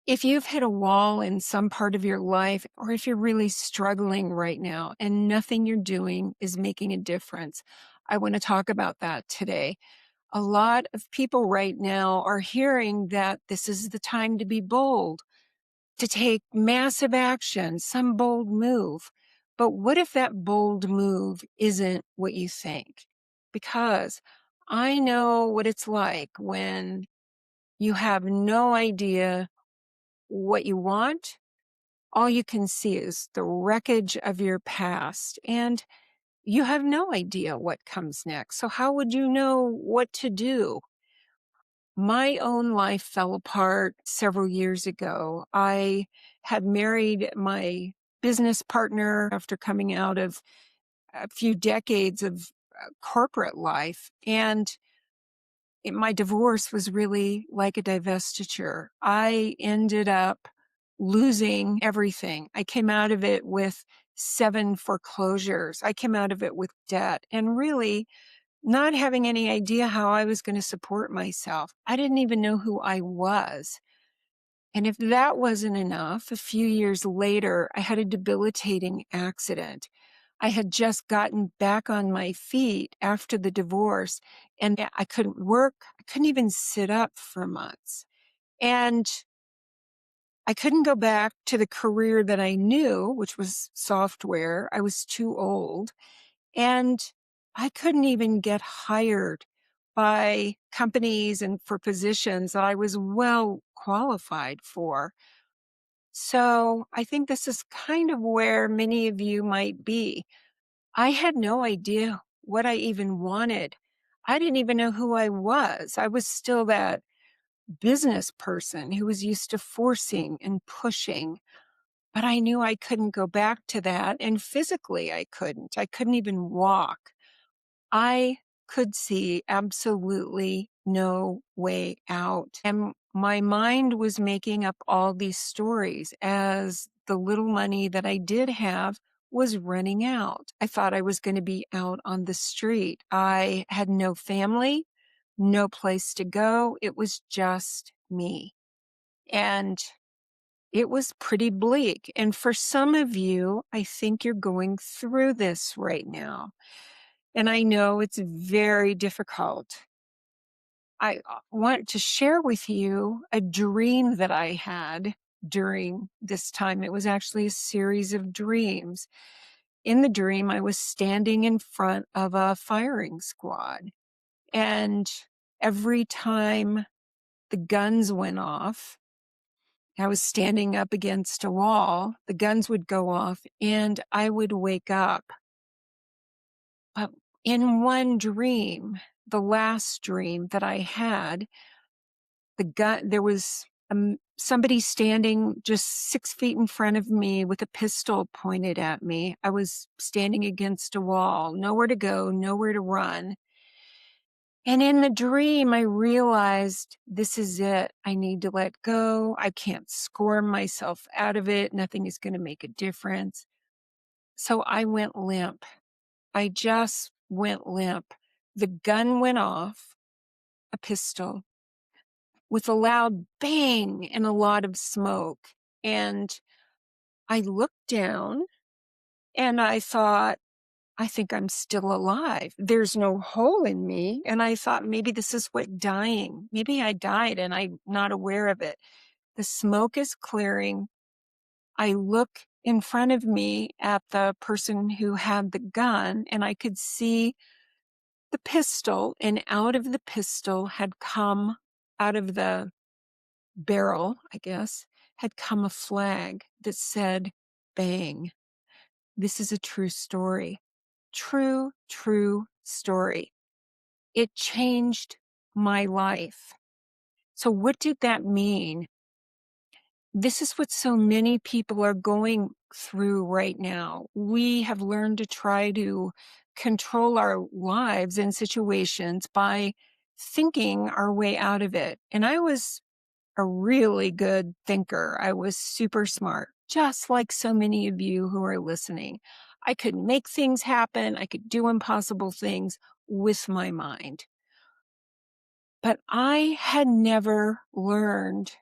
If you've hit a wall in some part of your life, or if you're really struggling right now and nothing you're doing is making a difference, I want to talk about that today. A lot of people right now are hearing that this is the time to be bold, to take massive action, some bold move. But what if that bold move isn't what you think? Because I know what it's like when you have no idea what you want. All you can see is the wreckage of your past, and you have no idea what comes next. So how would you know what to do? My own life fell apart several years ago. I had married my business partner after coming out of a few decades of corporate life, and my divorce was really like a divestiture. I ended up losing everything. I came out of it with 7 foreclosures. I came out of it with debt and really not having any idea how I was going to support myself. I didn't even know who I was. And if that wasn't enough, a few years later, I had a debilitating accident. I had just gotten back on my feet after the divorce, and I couldn't work. I couldn't even sit up for months. And I couldn't go back to the career that I knew, which was software. I was too old. And I couldn't even get hired by companies and for positions that I was well qualified for. So I think this is kind of where many of you might be. I had no idea what I even wanted. I didn't even know who I was. I was still that business person who was used to forcing and pushing, but I knew I couldn't go back to that. And physically, I couldn't. I couldn't even walk. I could see absolutely no way out. And my mind was making up all these stories as the little money that I did have was running out. I thought I was going to be out on the street. I had no family, no place to go. It was just me. And it was pretty bleak. And for some of you, I think you're going through this right now. And I know it's very difficult. I want to share with you a dream that I had during this time. It was actually a series of dreams. In the dream, I was standing in front of a firing squad. And every time the guns went off, I was standing up against a wall, the guns would go off, and I would wake up. But in one dream, the last dream that I had, there was somebody standing just 6 feet in front of me with a pistol pointed at me. I was standing against a wall, nowhere to go, nowhere to run. And in the dream, I realized this is it. I need to let go. I can't squirm myself out of it. Nothing is going to make a difference. So I went limp. I just went limp. The gun went off, a pistol, with a loud bang and a lot of smoke. And I looked down and I thought, I think I'm still alive. There's no hole in me. And I thought maybe this is what dying, maybe I died and I'm not aware of it. The smoke is clearing. I look in front of me at the person who had the gun and I could see the pistol, and out of the pistol had come, out of the barrel, I guess, had come a flag that said, bang. This is a true story. True story. It changed my life. So what did that mean? This is what so many people are going through right now. We have learned to try to control our lives and situations by thinking our way out of it. And I was a really good thinker. I was super smart, just like so many of you who are listening. I could make things happen. I could do impossible things with my mind. But I had never learned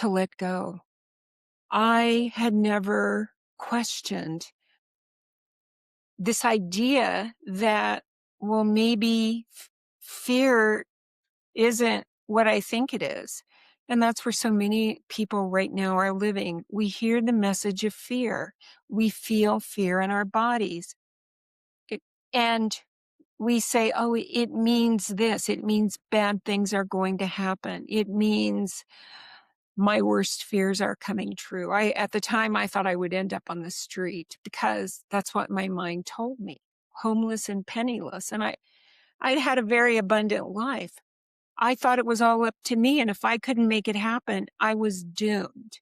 to let go. I had never questioned this idea that, well, maybe fear isn't what I think it is. And that's where so many people right now are living. We hear the message of fear. We feel fear in our bodies. It- and we say, oh, it means this. It means bad things are going to happen. It means my worst fears are coming true. At the time, I thought I would end up on the street because that's what my mind told me, homeless and penniless. And I'd had a very abundant life. I thought it was all up to me. And if I couldn't make it happen, I was doomed.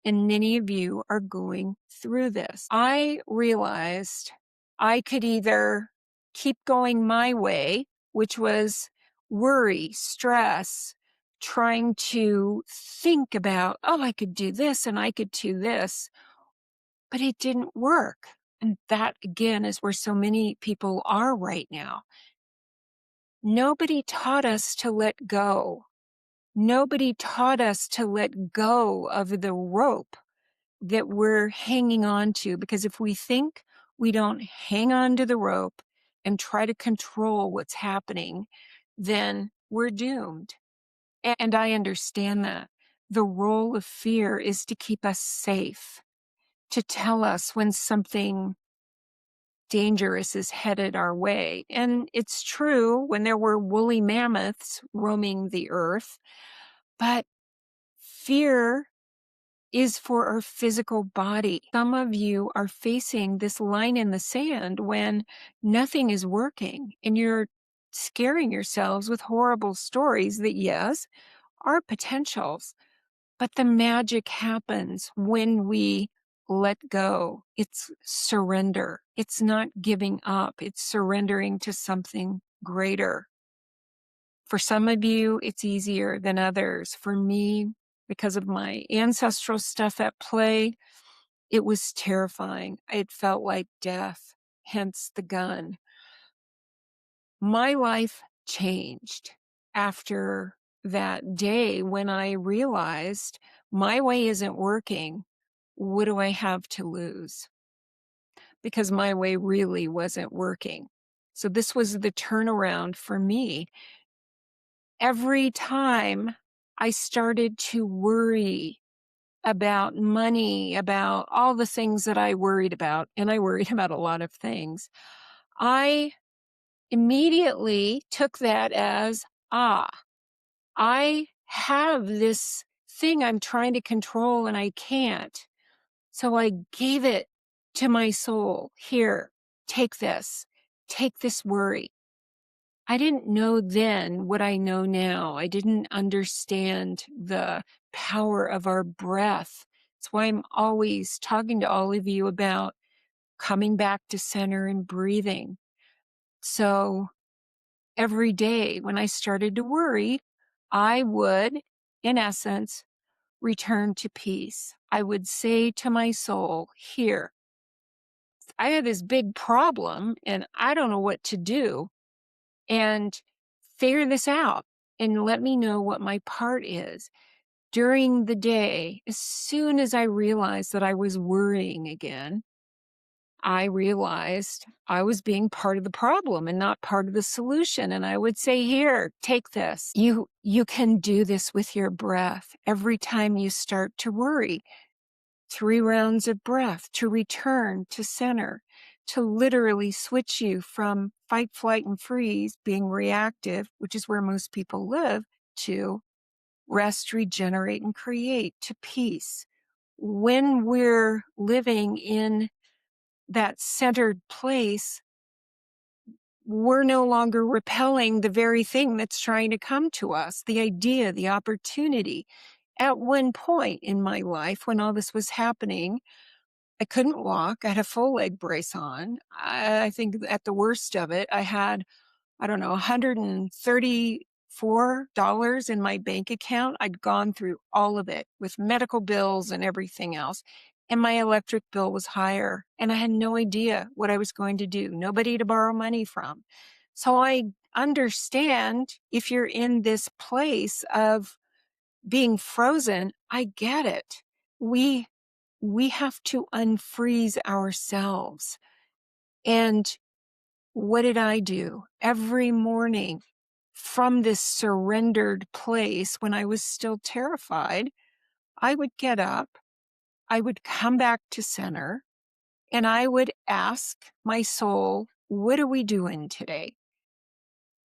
And many of you are going through this. I realized I could either keep going my way, which was worry, stress, trying to think about, oh, I could do this and I could do this, but it didn't work. And that, again, is where so many people are right now. Nobody taught us to let go. Nobody taught us to let go of the rope that we're hanging on to, because if we think we don't hang on to the rope and try to control what's happening, then we're doomed. And I understand that. The role of fear is to keep us safe, to tell us when something dangerous is headed our way. And it's true when there were woolly mammoths roaming the earth, but fear is for our physical body. Some of you are facing this line in the sand when nothing is working and you're scaring yourselves with horrible stories that, yes, are potentials, but the magic happens when we let go. It's surrender. It's not giving up. It's surrendering to something greater. For some of you, it's easier than others. For me, because of my ancestral stuff at play, it was terrifying. It felt like death, hence the gun. My life changed after that day when I realized my way isn't working. What do I have to lose? Because my way really wasn't working. So this was the turnaround for me. Every time I started to worry about money, about all the things that I worried about, and I worried about a lot of things, I immediately took that as, I have this thing I'm trying to control and I can't. So I gave it to my soul. Here, take this worry. I didn't know then what I know now. I didn't understand the power of our breath. That's why I'm always talking to all of you about coming back to center and breathing. So every day when I started to worry, I would, in essence, return to peace. I would say to my soul, here, I have this big problem and I don't know what to do. And figure this out and let me know what my part is. During the day, as soon as I realized that I was worrying again, I realized I was being part of the problem and not part of the solution. And I would say, here, take this. You can do this with your breath. Every time you start to worry, 3 rounds of breath to return to center, to literally switch you from fight, flight, and freeze, being reactive, which is where most people live, to rest, regenerate, and create, to peace. When we're living in that centered place, we're no longer repelling the very thing that's trying to come to us, the idea, the opportunity. At one point in my life, when all this was happening, I couldn't walk. I had a full leg brace on. I think at the worst of it, I had, I don't know, $134 in my bank account. I'd gone through all of it with medical bills and everything else. And my electric bill was higher. And I had no idea what I was going to do. Nobody to borrow money from. So I understand if you're in this place of being frozen, I get it. We we have to unfreeze ourselves. And what did I do? Every morning from this surrendered place when I was still terrified, I would get up, I would come back to center, and I would ask my soul, what are we doing today?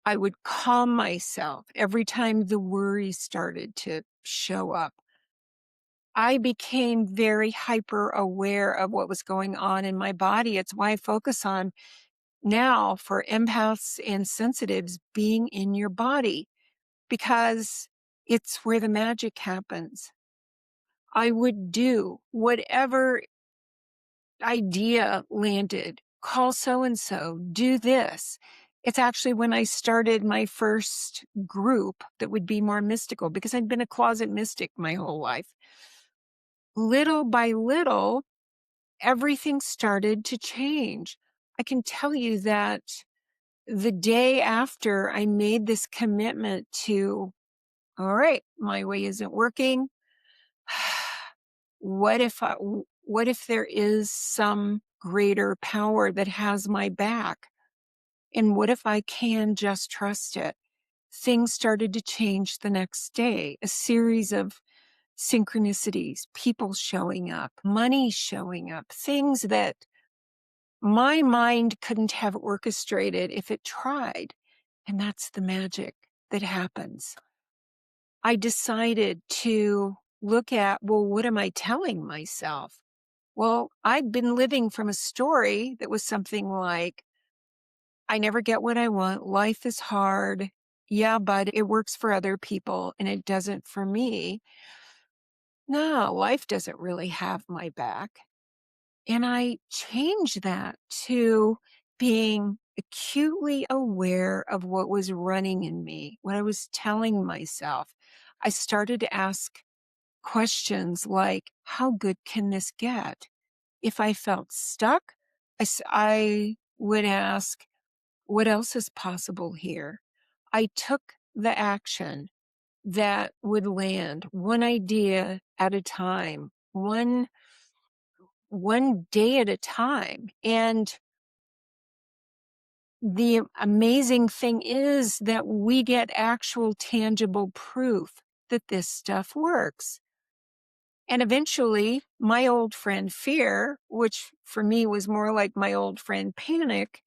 I would calm myself every time the worry started to show up. I became very hyper aware of what was going on in my body. It's why I focus on now for empaths and sensitives being in your body because it's where the magic happens. I would do whatever idea landed, call so and so, do this. It's actually when I started my first group that would be more mystical because I'd been a closet mystic my whole life. Little by little, everything started to change. I can tell you that the day after I made this commitment to, all right, my way isn't working. What if there is some greater power that has my back? And what if I can just trust it? Things started to change the next day. A series of synchronicities, people showing up, money showing up, things that my mind couldn't have orchestrated if it tried. And that's the magic that happens. I decided to look at, well, what am I telling myself? Well, I'd been living from a story that was something like, I never get what I want. Life is hard. Yeah, but it works for other people and it doesn't for me. No, life doesn't really have my back. And I changed that to being acutely aware of what was running in me, what I was telling myself. I started to ask questions like, how good can this get? If I felt stuck, I would ask, what else is possible here? I took the action that would land one idea at a time, one day at a time. And the amazing thing is that we get actual tangible proof that this stuff works. And eventually, my old friend fear, which for me was more like my old friend panic,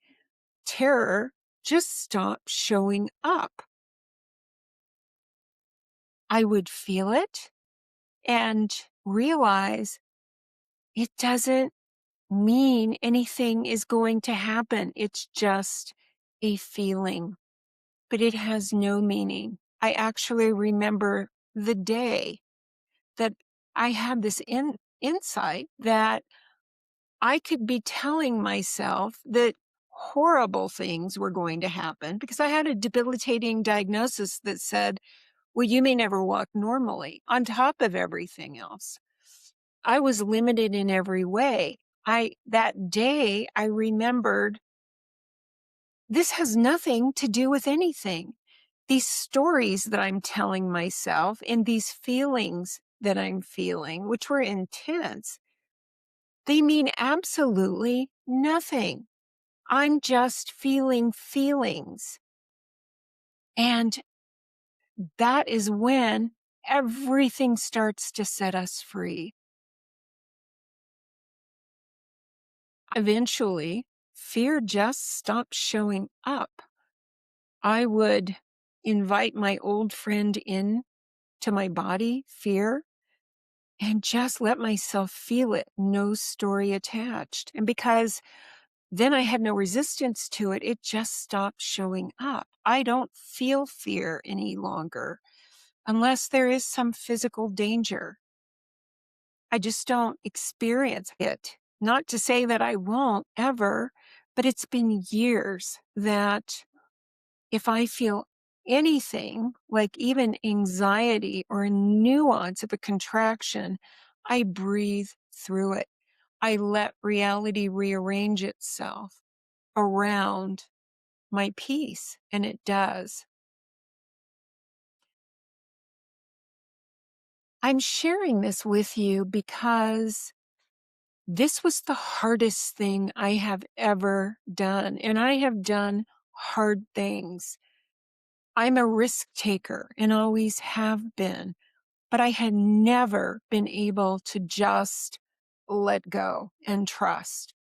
terror, just stopped showing up. I would feel it and realize it doesn't mean anything is going to happen. It's just a feeling, but it has no meaning. I actually remember the day that I had this insight that I could be telling myself that horrible things were going to happen because I had a debilitating diagnosis that said, well, you may never walk normally on top of everything else. I was limited in every way. That day I remembered this has nothing to do with anything. These stories that I'm telling myself and these feelings that I'm feeling, which were intense, they mean absolutely nothing. I'm just feeling feelings. And that is when everything starts to set us free. Eventually, fear just stopped showing up. I would invite my old friend in to my body, fear, and just let myself feel it, no story attached. And because then I had no resistance to it, it just stopped showing up. I don't feel fear any longer unless there is some physical danger. I just don't experience it. Not to say that I won't ever, but it's been years that if I feel anything, like even anxiety or a nuance of a contraction, I breathe through it. I let reality rearrange itself around my peace, and it does. I'm sharing this with you because this was the hardest thing I have ever done, and I have done hard things. I'm a risk taker and always have been, but I had never been able to just let go and trust.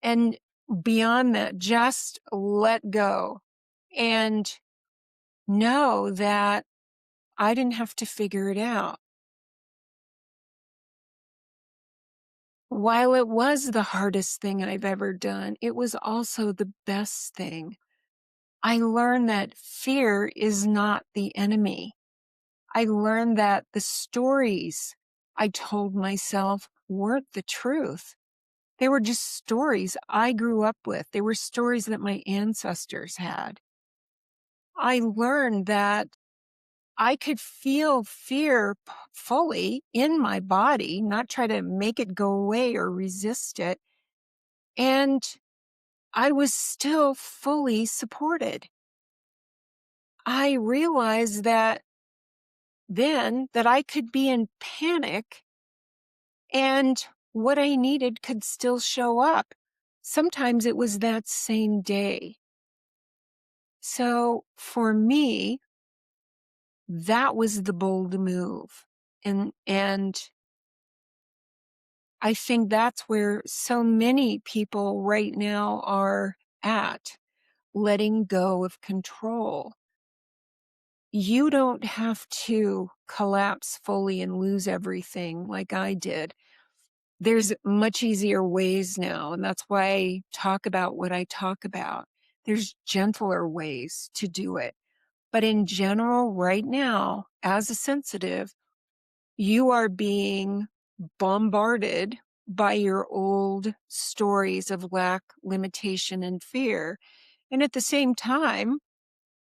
And beyond that, just let go and know that I didn't have to figure it out. While it was the hardest thing I've ever done, it was also the best thing. I learned that fear is not the enemy. I learned that the stories I told myself weren't the truth. They were just stories I grew up with. They were stories that my ancestors had. I learned that I could feel fear fully in my body, not try to make it go away or resist it. And I was still fully supported. I realized that then that I could be in panic and what I needed could still show up. Sometimes it was that same day. So for me, that was the bold move. And I think that's where so many people right now are at, letting go of control. You don't have to collapse fully and lose everything like I did. There's much easier ways now, and that's why I talk about what I talk about. There's gentler ways to do it. But in general, right now, as a sensitive, you are being bombarded by your old stories of lack, limitation, and fear. And at the same time,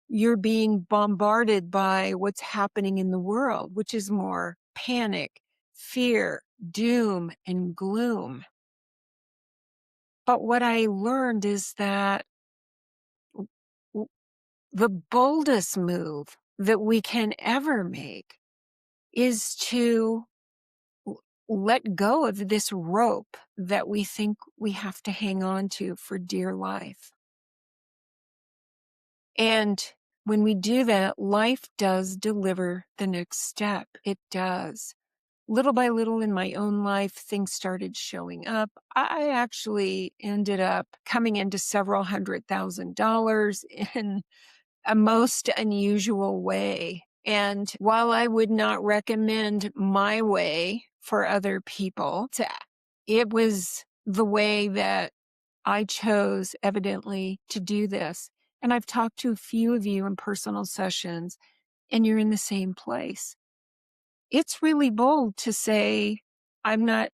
you're being bombarded by what's happening in the world, which is more panic, fear, doom, and gloom. But what I learned is that w- the boldest move that we can ever make is to let go of this rope that we think we have to hang on to for dear life. And when we do that, life does deliver the next step. It does. Little by little in my own life, things started showing up. I actually ended up coming into several $100,000 in a most unusual way. And while I would not recommend my way for other people, it was the way that I chose, evidently, to do this. And I've talked to a few of you in personal sessions, and you're in the same place. It's really bold to say, I'm not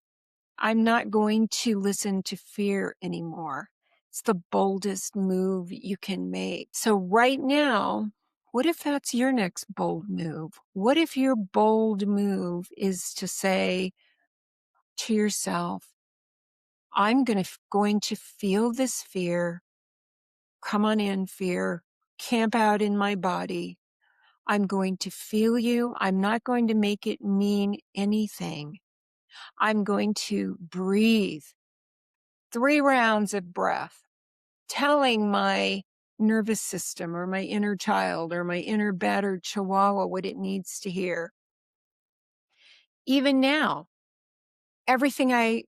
I'm not going to listen to fear anymore. It's the boldest move you can make. So right now, what if that's your next bold move? What if your bold move is to say to yourself, I'm going to feel this fear. Come on in, fear. Camp out in my body. I'm going to feel you. I'm not going to make it mean anything. I'm going to breathe 3 rounds of breath, telling my nervous system or my inner child or my inner battered chihuahua what it needs to hear. Even now, everything I've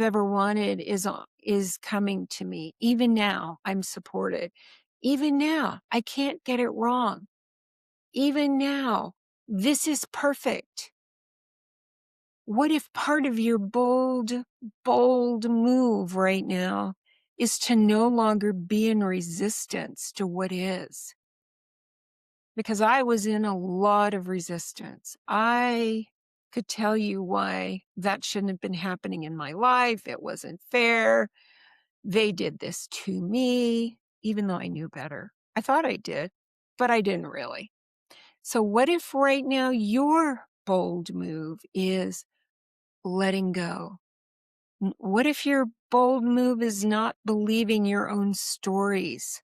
ever wanted is coming to me. Even now, I'm supported. Even now, I can't get it wrong. Even now, this is perfect. What if part of your bold move right now is to no longer be in resistance to what is? Because I was in a lot of resistance. I could tell you why that shouldn't have been happening in my life. It wasn't fair. They did this to me, even though I knew better. I thought I did, but I didn't really. So what if right now your bold move is letting go? What if your bold move is not believing your own stories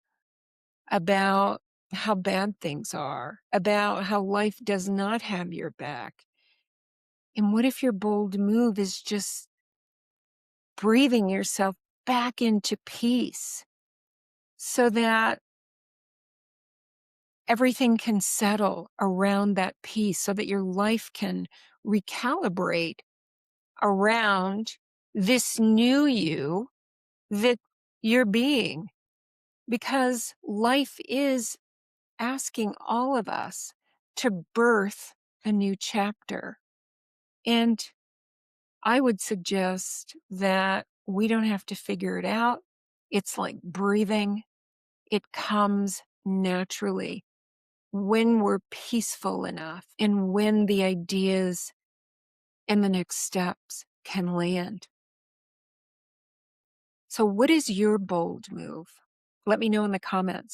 about how bad things are, about how life does not have your back? And what if your bold move is just breathing yourself back into peace so that everything can settle around that peace, so that your life can recalibrate around this new you that you're being? Because life is asking all of us to birth a new chapter. And I would suggest that we don't have to figure it out. It's like breathing, it comes naturally when we're peaceful enough and when the ideas and the next steps can land. So, what is your bold move? Let me know in the comments.